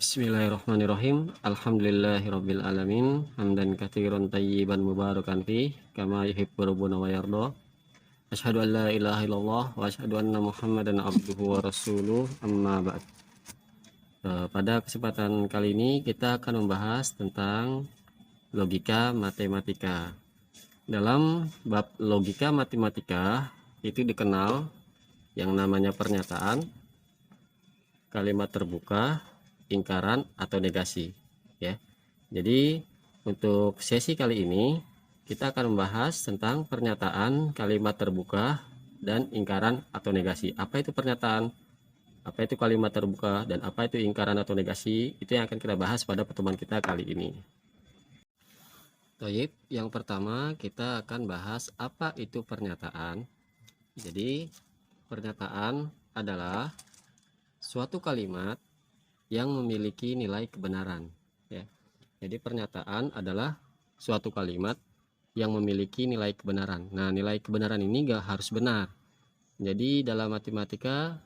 Bismillahirrahmanirrahim. Alhamdulillahirabbil alamin. Hamdan katsiran tayyiban mubarakan fi kama yuhibbu rabbuna wa yarda. Asyhadu an la ilaha illallah wa asyhadu anna Muhammadan abduhu wa rasuluh. Amma ba'd. Pada kesempatan kali ini kita akan membahas tentang logika matematika. Dalam bab logika matematika itu dikenal yang namanya pernyataan, kalimat terbuka, lingkaran atau negasi ya. Jadi untuk sesi kali ini kita akan membahas tentang pernyataan, kalimat terbuka, dan lingkaran atau negasi. Apa itu pernyataan, apa itu kalimat terbuka, dan apa itu lingkaran atau negasi, itu yang akan kita bahas pada pertemuan kita kali ini. Baik, yang pertama kita akan bahas apa itu pernyataan. Jadi pernyataan adalah suatu kalimat yang memiliki nilai kebenaran ya. Jadi pernyataan adalah suatu kalimat yang memiliki nilai kebenaran. Nah, nilai kebenaran ini gak harus benar. Jadi dalam matematika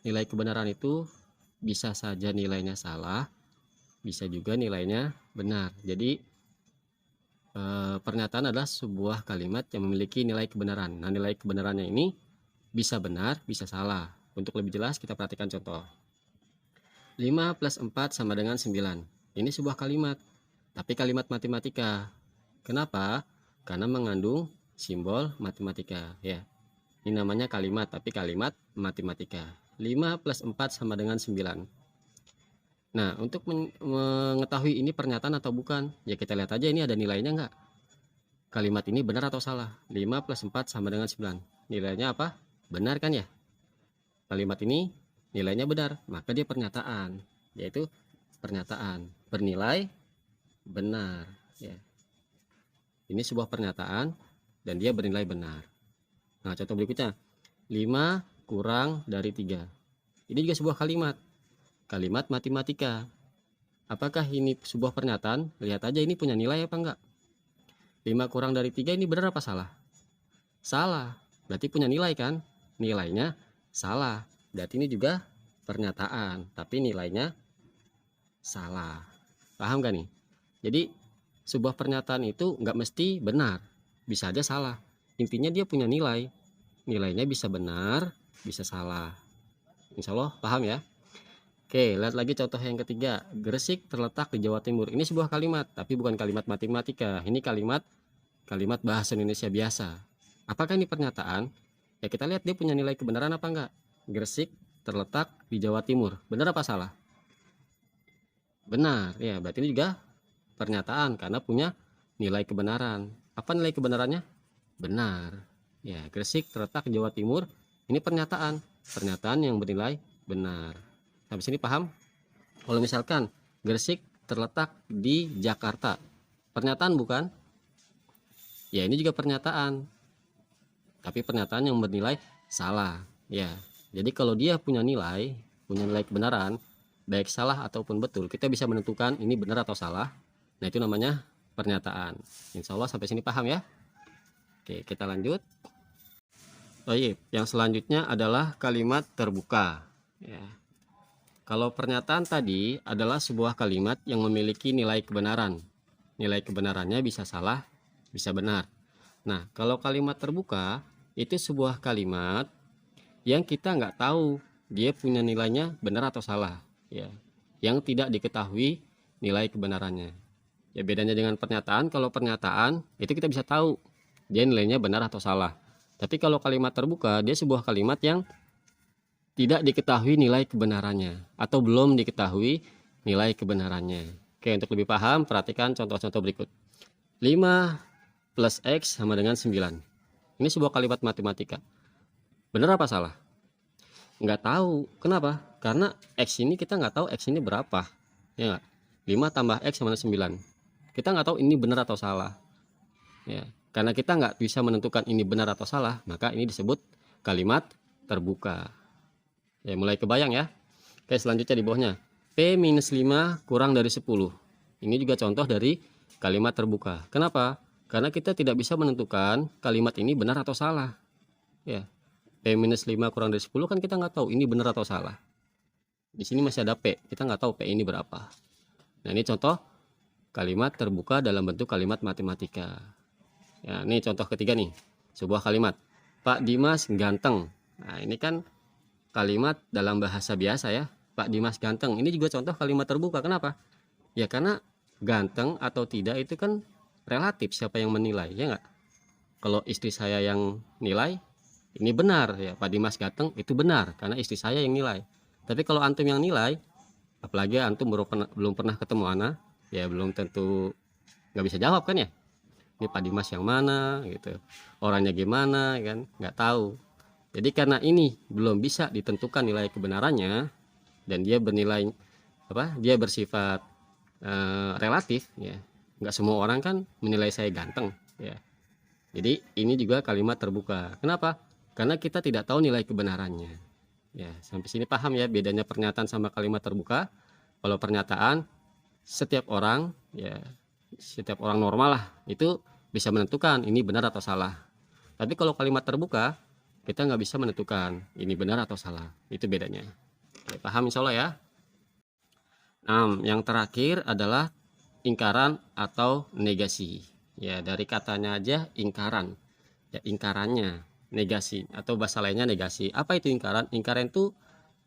nilai kebenaran itu bisa saja nilainya salah, bisa juga nilainya benar. Jadi pernyataan adalah sebuah kalimat yang memiliki nilai kebenaran. Nah, nilai kebenarannya ini bisa benar, bisa salah. Untuk lebih jelas kita perhatikan contoh. 5 plus 4 sama dengan 9. Ini sebuah kalimat, tapi kalimat matematika. Kenapa? Karena mengandung simbol matematika ya. Ini namanya kalimat, tapi kalimat matematika. 5 plus 4 sama dengan 9. Nah, untuk mengetahui ini pernyataan atau bukan, ya kita lihat aja ini ada nilainya enggak. Kalimat ini benar atau salah? 5 plus 4 sama dengan 9. Nilainya apa? Benar kan ya? Kalimat ini nilainya benar, maka dia pernyataan, yaitu pernyataan bernilai benar ya. Ini sebuah pernyataan dan dia bernilai benar. Nah, contoh berikutnya, 5 kurang dari 3. Ini juga sebuah kalimat, kalimat matematika. Apakah ini sebuah pernyataan? Lihat aja ini punya nilai apa enggak. 5 kurang dari 3 ini benar apa salah? Salah, berarti punya nilai kan? Nilainya salah. Berarti ini juga pernyataan, tapi nilainya salah. Paham gak nih? Jadi sebuah pernyataan itu nggak mesti benar, bisa aja salah. Intinya dia punya nilai, nilainya bisa benar, bisa salah. Insya Allah paham ya. Oke, lihat lagi contoh yang ketiga. Gresik terletak di Jawa Timur. Ini sebuah kalimat, tapi bukan kalimat matematika. Ini kalimat bahasa Indonesia biasa. Apakah ini pernyataan? Ya kita lihat dia punya nilai kebenaran apa enggak. Gresik terletak di Jawa Timur. Benar apa salah? Benar. Ya, berarti ini juga pernyataan karena punya nilai kebenaran. Apa nilai kebenarannya? Benar. Ya, Gresik terletak di Jawa Timur. Ini pernyataan. Pernyataan yang bernilai benar. Sampai sini paham? Kalau misalkan Gresik terletak di Jakarta. Pernyataan bukan? Ya, ini juga pernyataan. Tapi pernyataan yang bernilai salah. Ya. Jadi kalau dia punya nilai kebenaran, baik salah ataupun betul, kita bisa menentukan ini benar atau salah. Nah, itu namanya pernyataan. Insya Allah sampai sini paham ya. Oke, kita lanjut. Oh iya, yang selanjutnya adalah kalimat terbuka. Ya. Kalau pernyataan tadi adalah sebuah kalimat yang memiliki nilai kebenaran. Nilai kebenarannya bisa salah, bisa benar. Nah, kalau kalimat terbuka itu sebuah kalimat yang kita nggak tahu dia punya nilainya benar atau salah ya, yang tidak diketahui nilai kebenarannya ya. Bedanya dengan pernyataan, kalau pernyataan itu kita bisa tahu dia nilainya benar atau salah, tapi kalau kalimat terbuka dia sebuah kalimat yang tidak diketahui nilai kebenarannya atau belum diketahui nilai kebenarannya. Oke, untuk lebih paham perhatikan contoh-contoh berikut. 5 plus X sama dengan 9. Ini sebuah kalimat matematika. Benar apa salah? Nggak tahu. Kenapa? Karena X ini kita nggak tahu X ini berapa. Ya, 5 tambah X sama 9. Kita nggak tahu ini benar atau salah. Ya, karena kita nggak bisa menentukan ini benar atau salah, maka ini disebut kalimat terbuka. Ya, mulai kebayang ya. Oke, selanjutnya di bawahnya. P minus 5 kurang dari 10. Ini juga contoh dari kalimat terbuka. Kenapa? Karena kita tidak bisa menentukan kalimat ini benar atau salah. Ya, P minus 5 kurang dari 10 kan kita nggak tahu ini benar atau salah. Di sini masih ada P, kita nggak tahu P ini berapa. Nah, ini contoh kalimat terbuka dalam bentuk kalimat matematika. Ya, ini contoh ketiga nih, sebuah kalimat. Pak Dimas ganteng. Nah, ini kan kalimat dalam bahasa biasa ya. Pak Dimas ganteng. Ini juga contoh kalimat terbuka. Kenapa? Ya karena ganteng atau tidak itu kan relatif siapa yang menilai, ya nggak? Kalau istri saya yang nilai, ini benar ya, Pak Dimas ganteng itu benar karena istri saya yang nilai. Tapi kalau antum yang nilai, apalagi antum belum pernah ketemu ana, ya belum tentu nggak bisa jawab kan ya. Ini Pak Dimas yang mana gitu, orangnya gimana kan, nggak tahu. Jadi karena ini belum bisa ditentukan nilai kebenarannya dan dia bernilai dia bersifat relatif ya, nggak semua orang kan menilai saya ganteng ya. Jadi ini juga kalimat terbuka. Kenapa? Karena kita tidak tahu nilai kebenarannya ya. Sampai sini paham ya bedanya pernyataan sama kalimat terbuka? Kalau pernyataan setiap orang ya, setiap orang normal lah itu bisa menentukan ini benar atau salah. Tapi kalau kalimat terbuka kita nggak bisa menentukan ini benar atau salah. Itu bedanya. Oke, paham insya Allah ya. Nah, yang terakhir adalah ingkaran atau negasi. Ya, dari katanya aja ingkaran. Ya, ingkarannya negasi atau bahasa lainnya negasi. Apa itu ingkaran? Ingkaran itu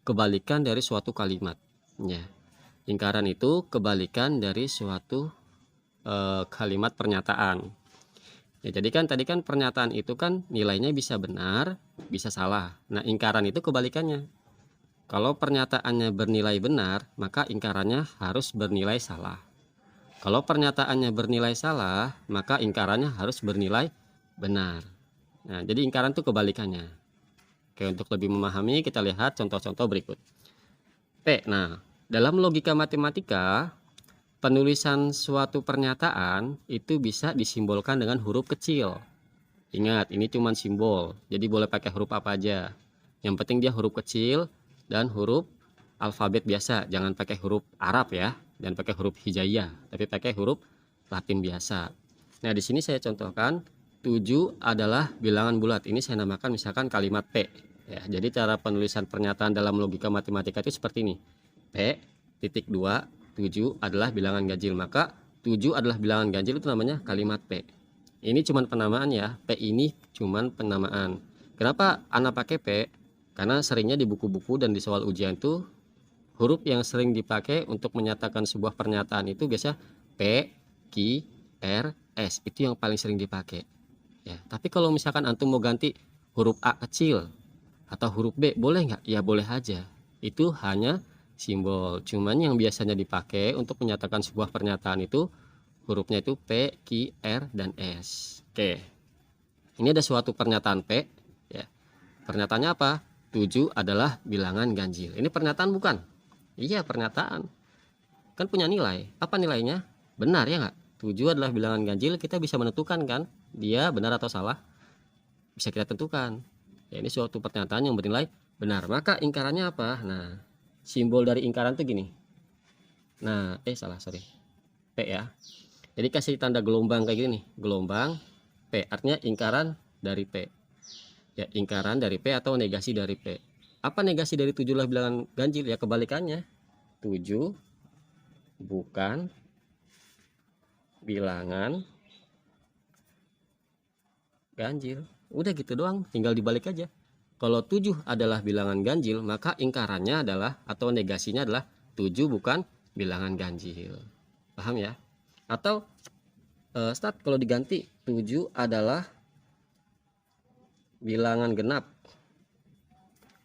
kebalikan dari suatu kalimat. Ya. Ingkaran itu kebalikan dari suatu kalimat pernyataan. Ya, jadi kan tadi kan pernyataan itu kan nilainya bisa benar, bisa salah. Nah, ingkaran itu kebalikannya. Kalau pernyataannya bernilai benar, maka ingkarannya harus bernilai salah. Kalau pernyataannya bernilai salah, maka ingkarannya harus bernilai benar. Nah, jadi ingkaran itu kebalikannya. Oke, untuk lebih memahami kita lihat contoh-contoh berikut. P. Nah, dalam logika matematika, penulisan suatu pernyataan itu bisa disimbolkan dengan huruf kecil. Ingat, ini cuma simbol, jadi boleh pakai huruf apa aja. Yang penting dia huruf kecil dan huruf alfabet biasa, jangan pakai huruf Arab ya, dan pakai huruf hijaiyah, tapi pakai huruf Latin biasa. Nah, di sini saya contohkan 7 adalah bilangan bulat. Ini saya namakan misalkan kalimat P. Ya, jadi cara penulisan pernyataan dalam logika matematika itu seperti ini. P titik 2 7 adalah bilangan ganjil, maka 7 adalah bilangan ganjil itu namanya kalimat P. Ini cuma penamaan ya, P ini cuma penamaan. Kenapa anak pakai P? Karena seringnya di buku-buku dan di soal ujian tuh huruf yang sering dipakai untuk menyatakan sebuah pernyataan itu biasa P, Q, R, S. Itu yang paling sering dipakai. Ya, tapi kalau misalkan antum mau ganti huruf A kecil atau huruf B, boleh nggak? Ya boleh aja. Itu hanya simbol. Cuman yang biasanya dipakai untuk menyatakan sebuah pernyataan itu hurufnya itu P, Q, R, dan S. Oke. Ini ada suatu pernyataan P. Ya. Pernyataannya apa? 7 adalah bilangan ganjil. Ini pernyataan bukan? Iya, pernyataan. Kan punya nilai. Apa nilainya? Benar ya nggak? 7 adalah bilangan ganjil, kita bisa menentukan kan? Dia benar atau salah? Bisa kita tentukan. Ya, ini suatu pernyataan yang bernilai benar. Maka ingkarannya apa? Nah, simbol dari ingkaran tuh gini. Nah, sorry. P ya. Jadi kasih tanda gelombang kayak gini nih. Gelombang P, artinya ingkaran dari P. Ya, ingkaran dari P atau negasi dari P. Apa negasi dari 7 lah bilangan ganjil? Ya kebalikannya. 7 bukan bilangan ganjil. Udah gitu doang, tinggal dibalik aja. Kalau 7 adalah bilangan ganjil, maka ingkarannya adalah atau negasinya adalah 7 bukan bilangan ganjil. Paham ya? Atau start kalau diganti 7 adalah bilangan genap.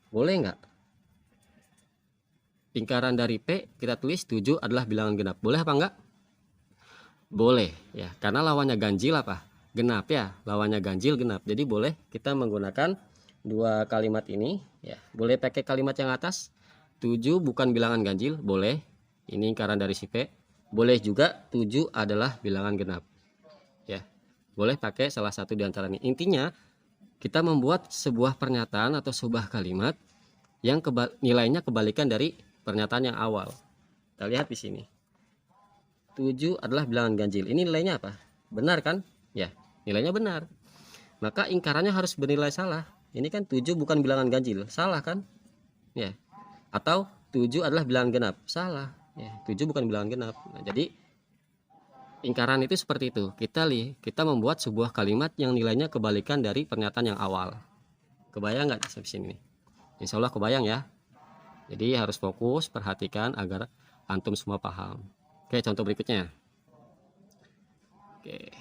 Boleh nggak? Ingkaran dari P kita tulis 7 adalah bilangan genap. Boleh apa enggak? Boleh ya, karena lawannya ganjil apa? Genap ya, lawannya ganjil genap. Jadi boleh kita menggunakan dua kalimat ini ya. Boleh pakai kalimat yang atas 7 bukan bilangan ganjil, boleh. Ini ingkaran dari si P. Boleh juga 7 adalah bilangan genap. Ya. Boleh pakai salah satu di antara ini. Intinya kita membuat sebuah pernyataan atau sebuah kalimat yang nilainya kebalikan dari pernyataan yang awal. Kita lihat di sini. 7 adalah bilangan ganjil. Ini nilainya apa? Benar kan? Ya, nilainya benar. Maka ingkarannya harus bernilai salah. Ini kan 7 bukan bilangan ganjil. Salah kan? Ya. Atau 7 adalah bilangan genap. Salah. Ya, 7 bukan bilangan genap. Nah, jadi ingkaran itu seperti itu. Kita membuat sebuah kalimat yang nilainya kebalikan dari pernyataan yang awal. Kebayang nggak sampai sini? Insya Allah kebayang ya. Jadi harus fokus, perhatikan agar antum semua paham. Oke, contoh berikutnya. Oke.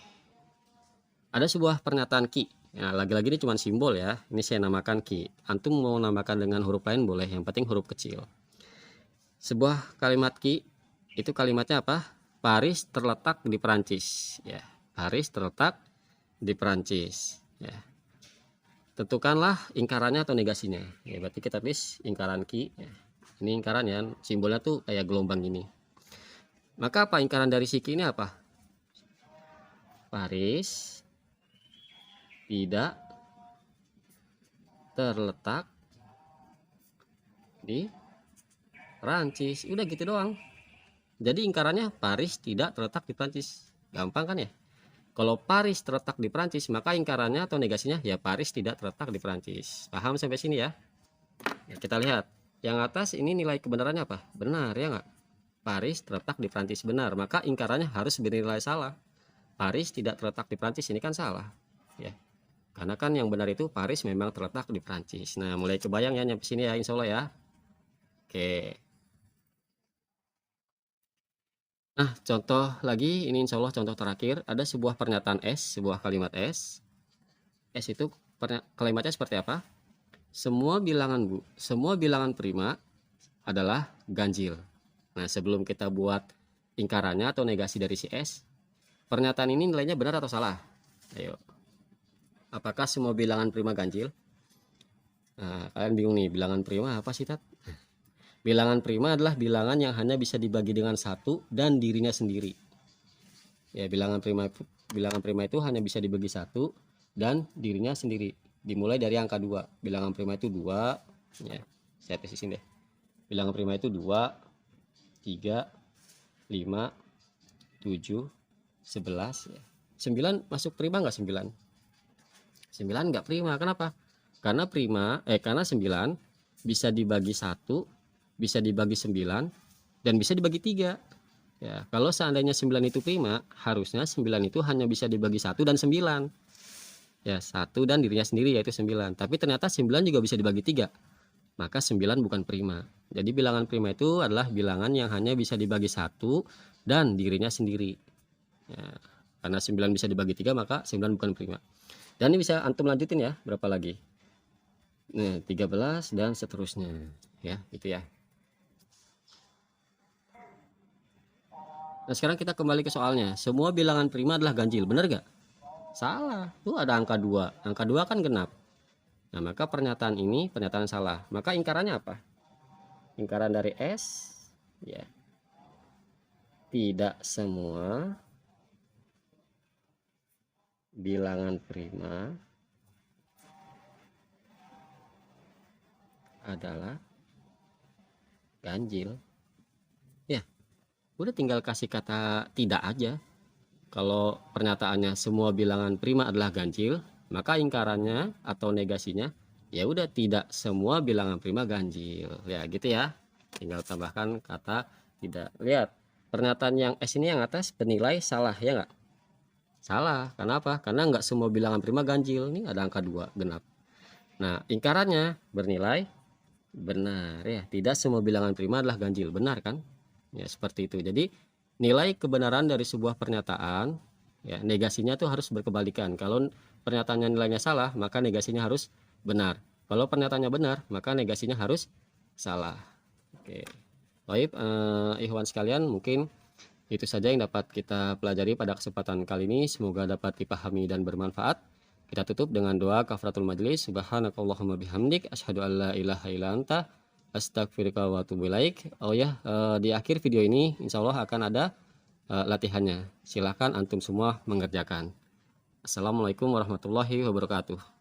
Ada sebuah pernyataan ki. Nah, lagi-lagi ini cuma simbol ya. Ini saya namakan ki. Antum mau namakan dengan huruf lain boleh, yang penting huruf kecil. Sebuah kalimat ki itu kalimatnya apa? Paris terletak di Perancis. Ya, Paris terletak di Perancis. Ya. Tentukanlah ingkarannya atau negasinya. Ya, berarti kita tulis ingkaran ki. Ya. Ini ingkaran ya, simbolnya tuh kayak gelombang gini. Maka apa ingkaran dari si ki ini apa? Paris tidak terletak di Perancis. Udah gitu doang. Jadi ingkarannya Paris tidak terletak di Perancis. Gampang kan ya? Kalau Paris terletak di Perancis, maka ingkarannya atau negasinya ya Paris tidak terletak di Perancis. Paham sampai sini ya? Ya, kita lihat. Yang atas ini nilai kebenarannya apa? Benar ya nggak? Paris terletak di Perancis, benar. Maka ingkarannya harus bernilai salah. Paris tidak terletak di Perancis, ini kan salah. Ya. Karena kan yang benar itu Paris memang terletak di Perancis. Nah, mulai kebayang ya nyampe sini ya, insya Allah ya. Oke. Nah, contoh lagi, ini insya Allah contoh terakhir. Ada sebuah pernyataan S, sebuah kalimat S. S itu kalimatnya seperti apa? Semua bilangan prima adalah ganjil. Nah, sebelum kita buat ingkarannya atau negasi dari si S, pernyataan ini nilainya benar atau salah? Ayo. Apakah semua bilangan prima ganjil? Nah, kalian bingung nih, bilangan prima apa sih, Tat? Bilangan prima adalah bilangan yang hanya bisa dibagi dengan satu dan dirinya sendiri. Ya, bilangan prima itu hanya bisa dibagi satu dan dirinya sendiri. Dimulai dari angka 2. Bilangan prima itu 2, ya. Saya tesisin deh. Bilangan prima itu 2, 3, 5, 7, 11, ya. 9 masuk prima nggak 9? 9 nggak prima. Kenapa? Karena karena 9 bisa dibagi 1, bisa dibagi 9, dan bisa dibagi 3. Ya, kalau seandainya 9 itu prima, harusnya 9 itu hanya bisa dibagi 1 dan 9. Ya, 1 dan dirinya sendiri yaitu 9. Tapi ternyata 9 juga bisa dibagi 3. Maka 9 bukan prima. Jadi bilangan prima itu adalah bilangan yang hanya bisa dibagi 1 dan dirinya sendiri. Ya, karena 9 bisa dibagi 3 maka 9 bukan prima. Dan ini bisa antum lanjutin ya, berapa lagi? Nah, 13 dan seterusnya. Ya, gitu ya. Nah, sekarang kita kembali ke soalnya. Semua bilangan prima adalah ganjil, benar gak? Salah. Tuh ada angka 2. Angka 2 kan genap. Nah, maka pernyataan ini pernyataan salah. Maka ingkarannya apa? Ingkaran dari S, ya. Tidak semua bilangan prima adalah ganjil. Ya, udah tinggal kasih kata tidak aja. Kalau pernyataannya semua bilangan prima adalah ganjil, maka ingkarannya atau negasinya ya udah tidak semua bilangan prima ganjil. Ya, gitu ya. Tinggal tambahkan kata tidak. Lihat, pernyataan yang S ini yang atas bernilai salah ya nggak? Salah. Kenapa? Karena nggak semua bilangan prima ganjil. Ini ada angka 2 genap. Nah, ingkarannya bernilai benar ya. Tidak semua bilangan prima adalah ganjil. Benar kan? Ya, seperti itu. Jadi nilai kebenaran dari sebuah pernyataan, ya, negasinya tuh harus berkebalikan. Kalau pernyataannya nilainya salah, maka negasinya harus benar. Kalau pernyataannya benar, maka negasinya harus salah. Oke. Baik, ikhwan sekalian, mungkin itu saja yang dapat kita pelajari pada kesempatan kali ini. Semoga dapat dipahami dan bermanfaat. Kita tutup dengan doa kafaratul majelis. Subhanakallahumma bihamdik, asyhadu an la ilaha illa anta, astagfirullah wa atubu ilaik. Oh ya, di akhir video ini insya Allah akan ada latihannya. Silahkan antum semua mengerjakan. Assalamualaikum warahmatullahi wabarakatuh.